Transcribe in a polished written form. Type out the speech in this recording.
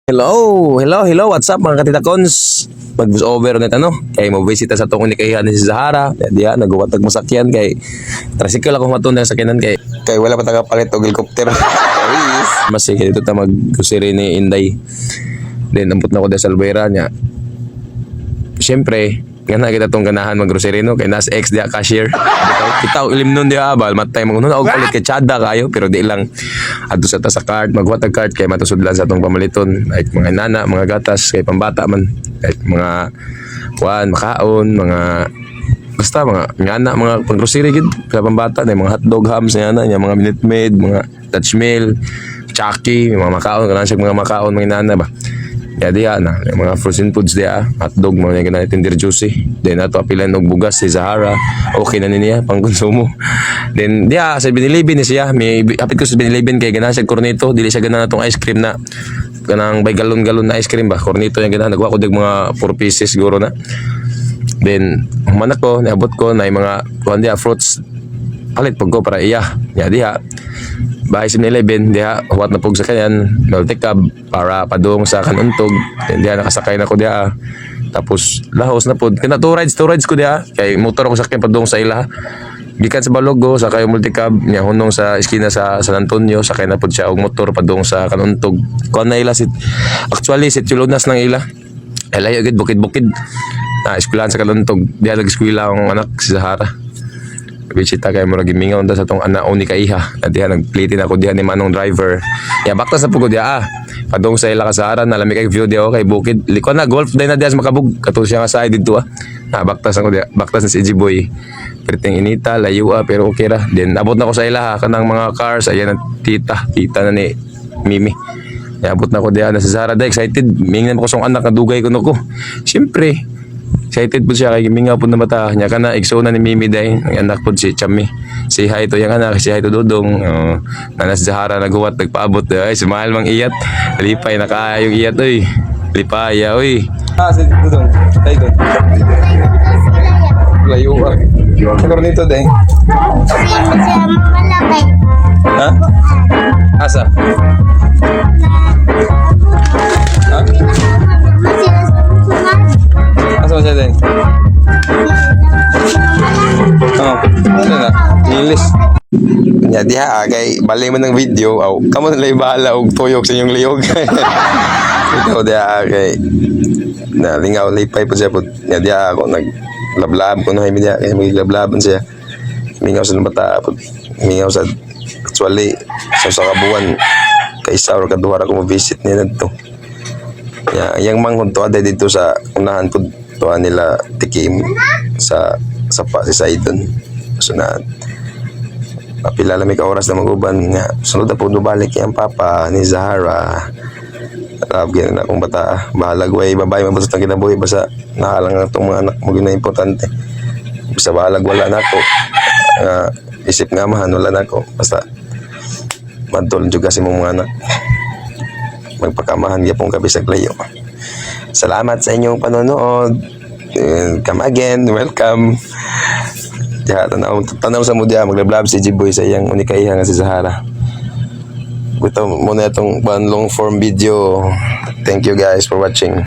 Hello, what's up mga katitakons? Mag-over na ano, kay mo visit sa tong ni kay si Zahara. Diya nagwatag masakyan kay tricycle ako matun sa sakyanan kay wala pa taga palit og helicopter. Mas sige dito ta mag-grocery ni Inday. Then ampot na ko sa Albuera niya. Siyempre, gana kita tong ganahan mag-grocery no kay nas ex dia cashier. Kita ilim nun dia abal matay mangunon og palit kay chada kayo pero di lang adto sa ta sa cart magwatag cart kay matusudlan sa tong pamaliton like mga nana, mga gatas kay pambata man like mga kuan makaon, mga basta mga ngana, mga pang-grocery gid sa pambata na mga hotdog hams na mga Minute Maid, mga Dutch Mill, Chucky, mga makaon kana siya mga makaon mga nana ba. Ya diya na mga frozen foods diya, hotdog mga ganyan Tender Juicy. Then ato apilan og bugas si Zahara. Okay na niya pang konsumo. Then diya sa 7-Eleven ni siya, may apit ko sa 7-Eleven kay ganahan siya kornito, dili siya ganahan natong ice cream na kanang by galon-galon na ice cream ba. Kornito yung ganahan nagwa ko dig mga 4 pieces siguro na. Then human ako, niabot ko na mga kuan diya fruits palit pag ko para iya. Ya diya bahay 7-Eleven diha huwat na pug sa kanyan multi-cab para padung sa kanuntog diha nakasakay na ko diha tapos lahos na pud kana two rides ko diha kay motor ako sakyan padung sa ila gikan sa Balogo sakay multi-cab nya hunong sa eskina sa San Antonio sakay na pud siya og motor padung sa kanuntog kuan na ila actually si Lunas ng ila ay layo gid bukid-bukid na eskwelahan sa kanuntog diha nag-eskwela ang anak si Zahara. Bichita kay mura gimingaw ta sa tong ana ni kaiha at diha nagplitin ako diha ni manong driver ya bakta sa pugod diha padung sa ila kasaran nalami kay view diha kay bukid likon na golf day na diha sa makabug kato siya nga side dito baktas ako diha baktas na si EG Boy perting inita layo pero okay ra then abot na ko sa ila kanang mga cars ayan ang tita na ni Mimi abot na ko diha na si Zahara da excited mingnan ko song anak na dugay ko nako syempre excited po siya kay gimingaw po na mata niya kana igsuna ni Mimi day ang anak po si Chami si hi to yung anak si hi to Dudong nanas Zahara naghuwat nagpaabot ay smile mang iyat lipay nakaayong iyat oy lipay oy si Dudong tay doon layo siguro nito day ha asa ha asa siya din? Ano na? Lilis. Nya diha kay bali man ng video aw kamo na lay bahala og tuyok sa inyong liyog. Ito diha kay nalingaw lipay po siya po. Nya diha ako naglablab ko na diha kay maglablaban siya. Mingaw sa bata po. Mingaw sa actually sa kabuan kay isa or kaduha ra ko mo visit niya dito. Yang manghunto ada dito sa unahan po tuwa nila tikim sa si Saidon sunod papila lamig oras na mag-uban nga sunod na po balik yung papa ni Zahara lab gina na akong bata bahalag way babay mabasot ang kinabuhi basta nakalang na itong mga anak mo gina importante basta bahalag wala na ako isip nga mahan wala na ako basta madtol juga si mong mga anak magpakamahan gyapon kabisag layo. Salamat sa inyong panonood. Come again, welcome. Diha tanaw sa mudya maglablab si EG Boy sa iyang unikaiha nga si Zahara. Gusto muna itong long form video. Thank you guys for watching.